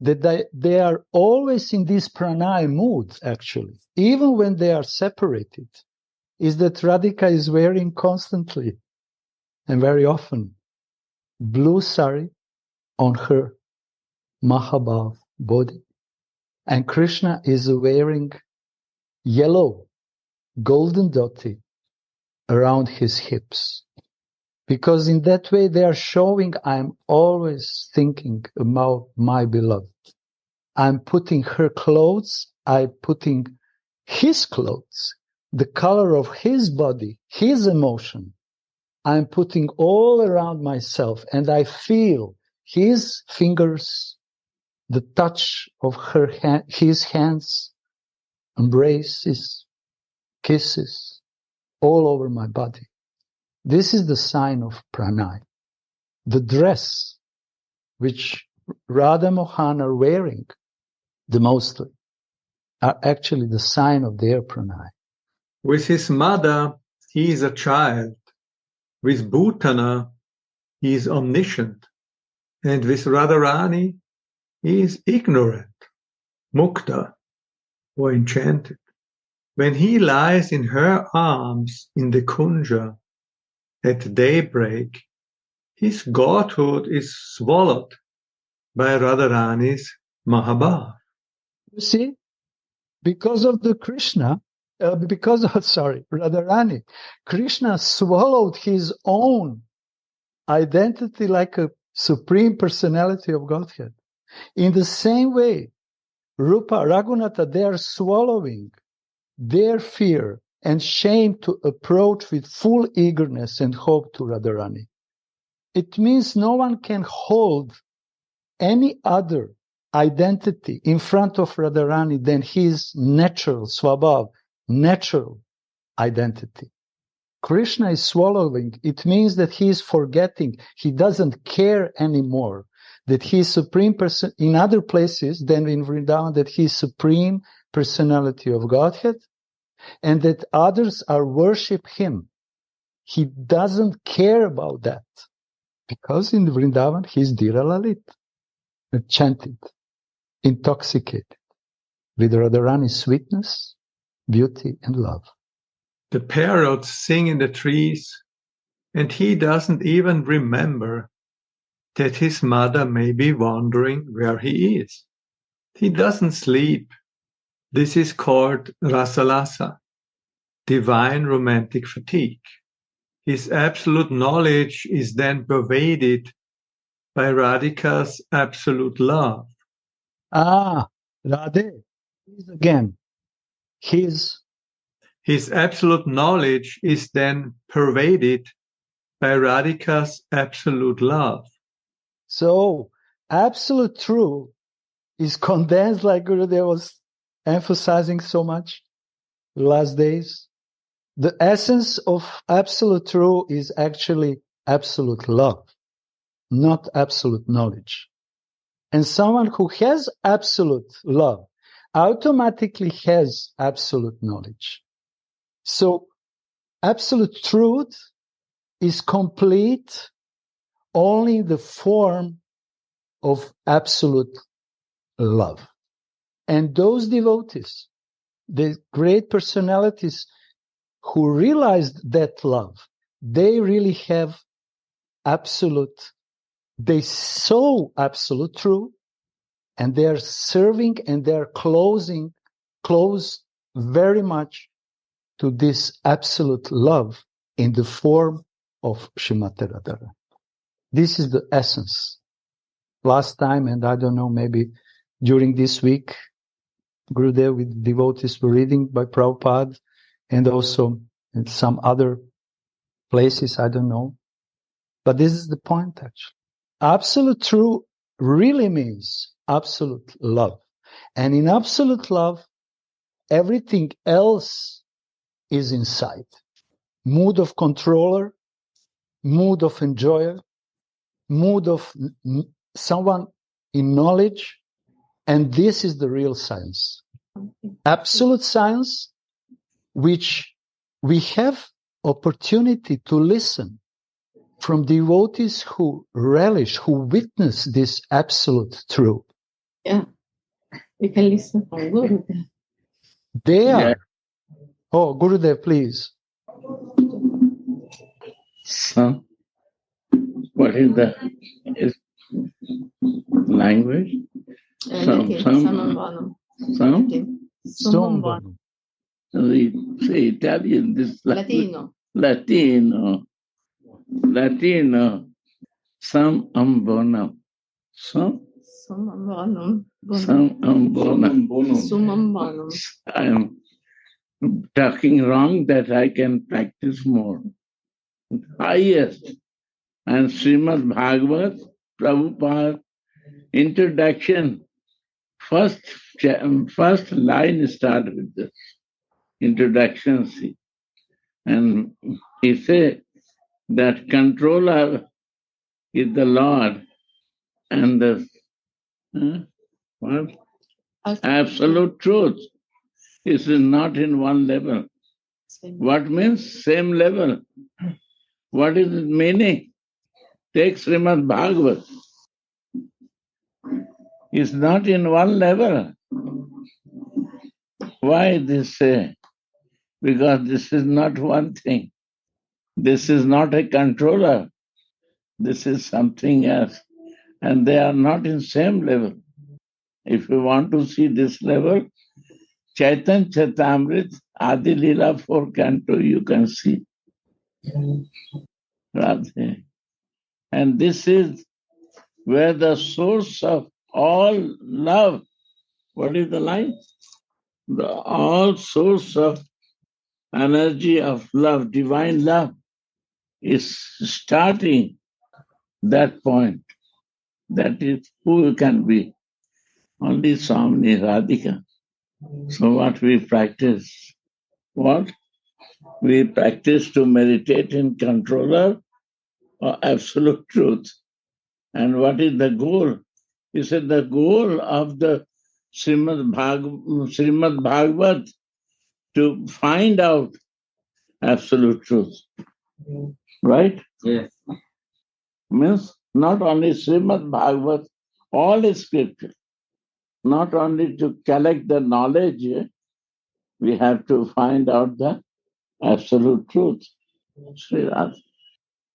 S2: that they are always in this pranay mood, actually, even when they are separated, is that Radhika is wearing constantly and very often blue sari on her Mahabhav body, and Krishna is wearing yellow golden dhoti around his hips. Because in that way they are showing, I'm always thinking about my beloved. I'm putting her clothes, I'm putting his clothes, the color of his body, his emotion. I'm putting all around myself, and I feel his fingers, the touch of his hands, embraces, kisses, all over my body. This is the sign of pranay. The dress which Radha Mohan are wearing, the mostly, are actually the sign of their pranay.
S1: With his mother, he is a child. With Bhutana, he is omniscient. And with Radharani, he is ignorant, mukta, or enchanted. When he lies in her arms in the kunja at daybreak, his godhood is swallowed by Radharani's Mahabhav.
S2: You see, because of the Krishna, Radharani, Krishna swallowed his own identity like a supreme personality of Godhead. In the same way, Rupa, Raghunatha, they are swallowing their fear and shame to approach with full eagerness and hope to Radharani. It means no one can hold any other identity in front of Radharani than his natural swabhav, natural identity. Krishna is swallowing. It means that he is forgetting. He doesn't care anymore that he is supreme person in other places than in Vrindavan, that he is supreme personality of Godhead, and that others are worship him. He doesn't care about that because in Vrindavan he is Dhira Lalit, enchanted, intoxicated with Radharani's sweetness, beauty, and love.
S1: The parrots sing in the trees, and he doesn't even remember that his mother may be wondering where he is. He doesn't sleep. This is called rasalasa, divine romantic fatigue. His absolute knowledge is then pervaded by Radhika's absolute love.
S2: Radhe, again, his
S1: absolute knowledge is then pervaded by Radhika's absolute love.
S2: So, absolute truth is condensed, like Gurudev was emphasizing so much the last days. The essence of absolute truth is actually absolute love, not absolute knowledge. And someone who has absolute love automatically has absolute knowledge. So, absolute truth is complete only in the form of absolute love. And those devotees, the great personalities who realized that love, they really have absolute, they saw absolute truth, and they are serving and they are close very much to this absolute love in the form of Srimati Radharani. This is the essence. Last time, and I don't know, maybe during this week, Gurudev with devotees were reading by Prabhupada, and also in some other places, I don't know. But this is the point, actually. Absolute truth really means absolute love. And in absolute love, everything else is inside. Mood of controller, mood of enjoyer, mood of someone in knowledge, and this is the real science. Absolute science, which we have opportunity to listen from devotees who relish, who witness this absolute truth.
S4: Yeah, we can listen from Gurudev.
S2: They are.
S5: Yeah.
S2: Oh, Gurudev, please.
S5: Some, what is the language? Some, we say Italian, this
S4: Latino.
S5: Latino. Some ambonum. Some
S4: Sumam bonum.
S5: I am talking wrong that I can practice more. Highest. And Srimad Bhagavat, Prabhupada, introduction, first line start with this introduction. See. And he said that controller is the Lord and the what? Absolute truth is not in one level. What means same level? What is its meaning? Take Srimad Bhagavat. It's not in one level. Why this say? Because this is not one thing. This is not a controller. This is something else. And they are not in same level. If you want to see this level, Chaitanya Charitamrita, Adi Leela 4 Canto, you can see. Radhe. And this is where the source of all love, what is the line? The all source of energy of love, divine love, is starting that point. That is who can be. Only Swami Radhika. So what we practice? What? We practice to meditate in controller or absolute truth. And what is the goal? He said the goal of the Srimad Bhagavat to find out absolute truth. Right?
S6: Yes.
S5: Means not only Srimad Bhagavat, all scripture. Not only to collect the knowledge, we have to find out the absolute truth.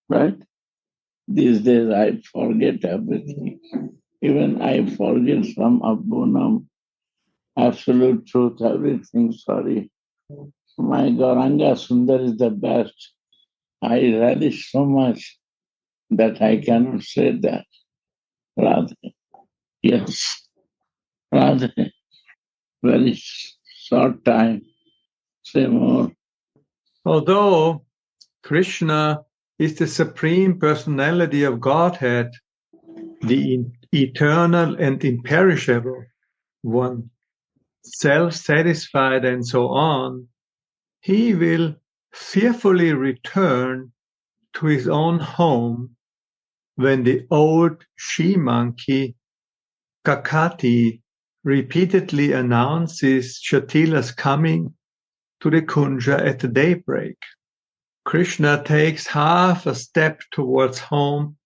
S5: Right? These days I forget everything. Even I forget some Abgunam, absolute truth, everything, sorry. My Gauranga Sundar is the best. I relish so much that I cannot say that. Radhe. Yes. Radhe. Very short time. Say more.
S1: Although Krishna is the Supreme Personality of Godhead, the eternal and imperishable one, self-satisfied and so on, he will fearfully return to his own home when the old she-monkey, Kakati, repeatedly announces Shatila's coming to the Kunja at daybreak. Krishna takes half a step towards home,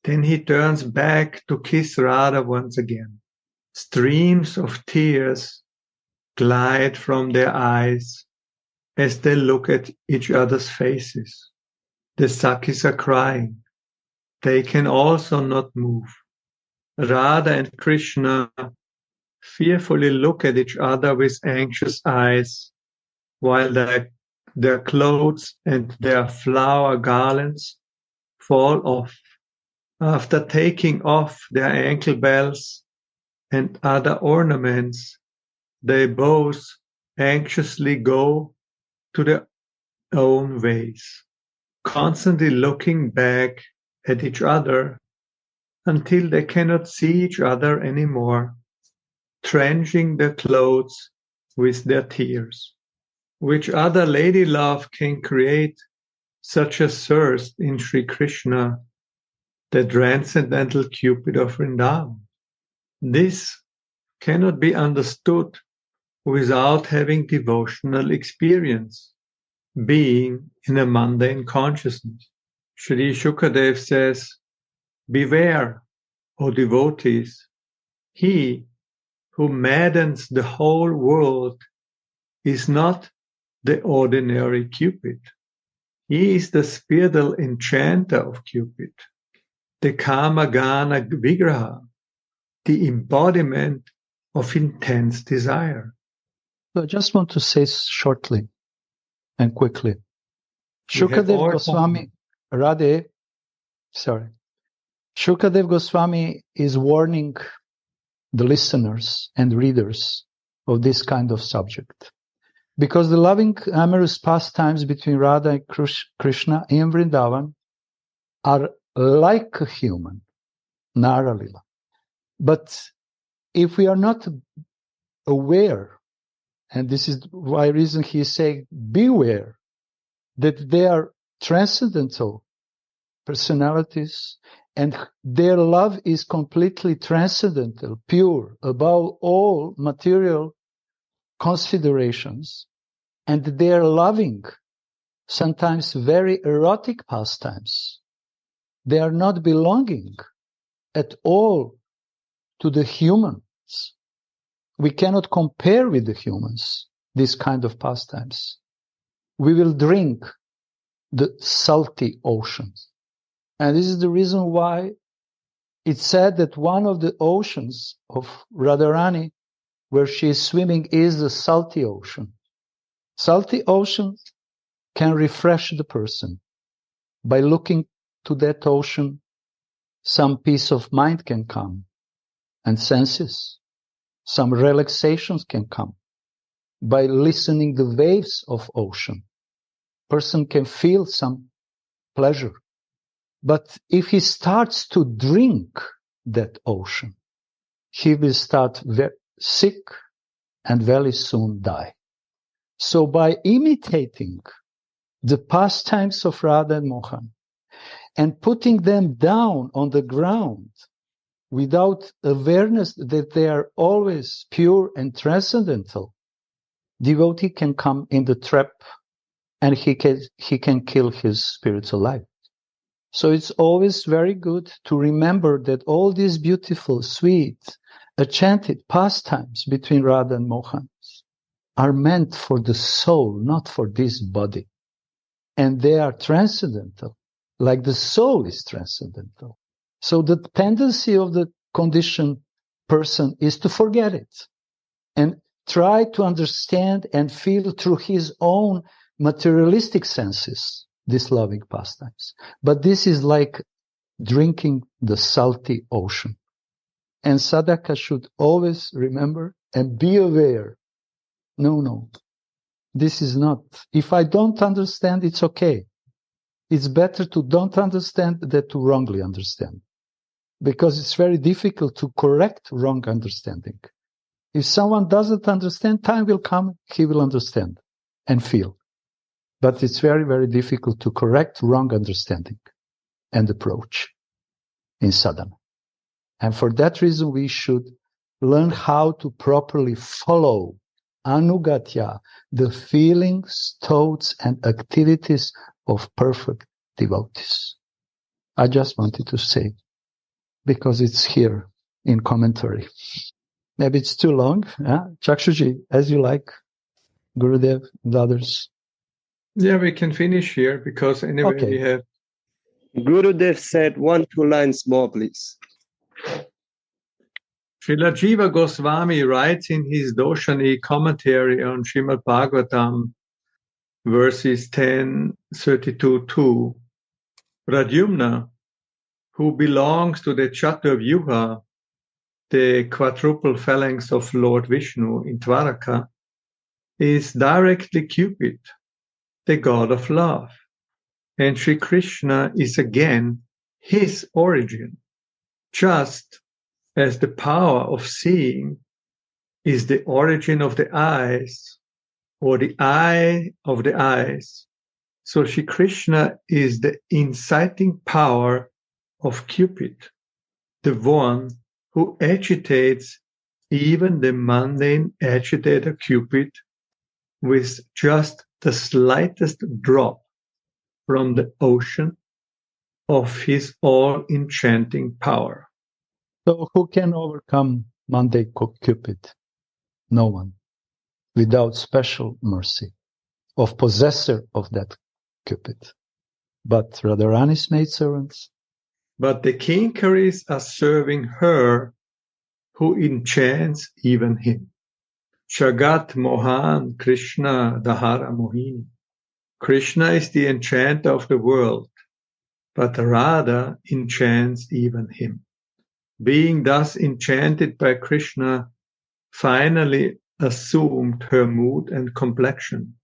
S1: then he turns back to kiss Radha once again. Streams of tears glide from their eyes as they look at each other's faces. The Sakis are crying. They can also not move. Radha and Krishna fearfully look at each other with anxious eyes, while their clothes and their flower garlands fall off. After taking off their ankle bells and other ornaments, they both anxiously go to their own ways, constantly looking back at each other until they cannot see each other anymore, drenching their clothes with their tears. Which other lady love can create such a thirst in Sri Krishna, the transcendental Cupid of Vrindavan? This cannot be understood without having devotional experience. being in a mundane consciousness. Sri Shukadev says, beware, O devotees, he who maddens the whole world is not the ordinary Cupid. He is the spiritual enchanter of Cupid, the Kamagana Vigraha, the embodiment of intense desire.
S2: So I just want to say shortly and quickly. Shukadev Goswami, Shukadev Goswami is warning the listeners and readers of this kind of subject. Because the loving amorous pastimes between Radha and Krishna in Vrindavan are like a human, Nara Lila. But if we are not aware, and this is why reason he is saying, beware, that they are transcendental personalities and their love is completely transcendental, pure, above all material considerations, and they are loving sometimes very erotic pastimes. They are not belonging at all to the humans. We cannot compare with the humans this kind of pastimes. We will drink the salty oceans. And this is the reason why it's said that one of the oceans of Radharani where she is swimming is the salty ocean. Salty ocean can refresh the person. By looking to that ocean, some peace of mind can come and senses. Some relaxations can come. By listening the waves of ocean, person can feel some pleasure. But if he starts to drink that ocean, he will start very sick and very soon die. So by imitating the pastimes of Radha and Mohan and putting them down on the ground without awareness that they are always pure and transcendental, devotee can come in the trap and he can kill his spiritual life. So it's always very good to remember that all these beautiful, sweet, enchanted pastimes between Radha and Mohan are meant for the soul, not for this body. And they are transcendental, like the soul is transcendental. So the tendency of the conditioned person is to forget it and try to understand and feel through his own materialistic senses these loving pastimes. But this is like drinking the salty ocean. And sadhaka should always remember and be aware. No, this is not. If I don't understand, it's okay. It's better to don't understand than to wrongly understand. Because it's very difficult to correct wrong understanding. If someone doesn't understand, time will come, he will understand and feel. But it's very, very difficult to correct wrong understanding and approach in sadhana. And for that reason, we should learn how to properly follow anugatya, the feelings, thoughts, and activities of perfect devotees. I just wanted to say, because it's here in commentary. Maybe it's too long. Chakshuji, as you like. Gurudev and others.
S1: Yeah, we can finish here because anyway we have...
S6: Gurudev said 1-2 lines more, please.
S1: Srila Jiva Goswami writes in his Doshani commentary on Srimad Bhagavatam, verses 10:32-2, Pradyumna, who belongs to the Chaturvyuha, the quadruple phalanx of Lord Vishnu in Dwaraka, is directly Cupid, the god of love. And Sri Krishna is again his origin, just as the power of seeing is the origin of the eyes, or the eye of the eyes. So Sri Krishna is the inciting power of Cupid, the one who agitates even the mundane agitator Cupid with just the slightest drop from the ocean of his all-enchanting power.
S2: So who can overcome Monday Cupid? No one, without special mercy of possessor of that Cupid. But Radharani's maidservants?
S1: But the Kinkaris are serving her who enchants even him. Jagat Mohan Krishna Dahara Mohini. Krishna is the enchanter of the world, but Radha enchants even him. Being thus enchanted by Krishna, finally assumed her mood and complexion.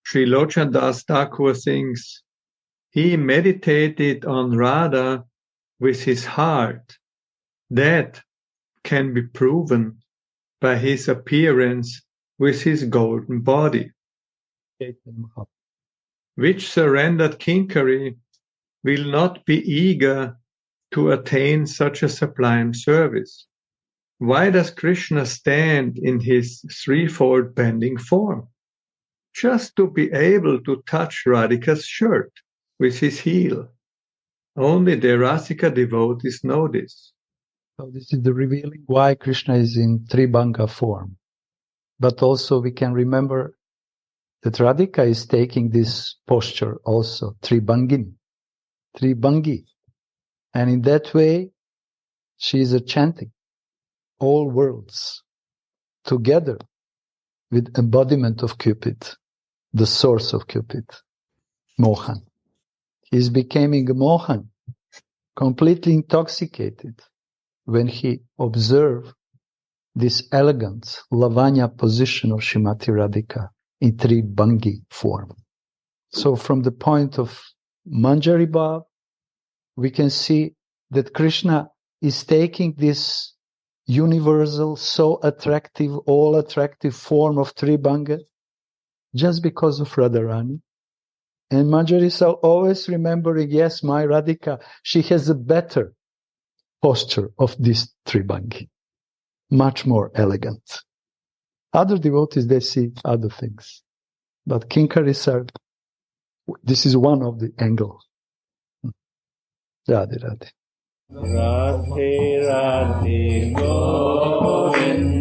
S1: Sri Lochan Das Thakur sings, he meditated on Radha with his heart. That can be proven by his appearance with his golden body. Which surrendered Kinkari will not be eager to attain such a sublime service. Why does Krishna stand in his threefold bending form? Just to be able to touch Radhika's shirt with his heel. Only the Rasika devotees know this.
S2: So this is the revealing why Krishna is in Tribhanga form. But also we can remember that Radhika is taking this posture also, Tribhangi. And in that way, she is chanting all worlds together with embodiment of Cupid, the source of Cupid, Mohan. He is becoming Mohan, completely intoxicated when he observed this elegant Lavanya position of Srimati Radhika in Tribhangi form. So from the point of Manjari Bhav, we can see that Krishna is taking this universal, so attractive, all attractive form of Tribhanga just because of Radharani. And Manjaris are always remembering, yes, my Radhika, she has a better posture of this Tribhangi, much more elegant. Other devotees, they see other things. But Kinkaris are, this is one of the angles. Radhe Radhe.
S7: Radhe Radhe Govinda.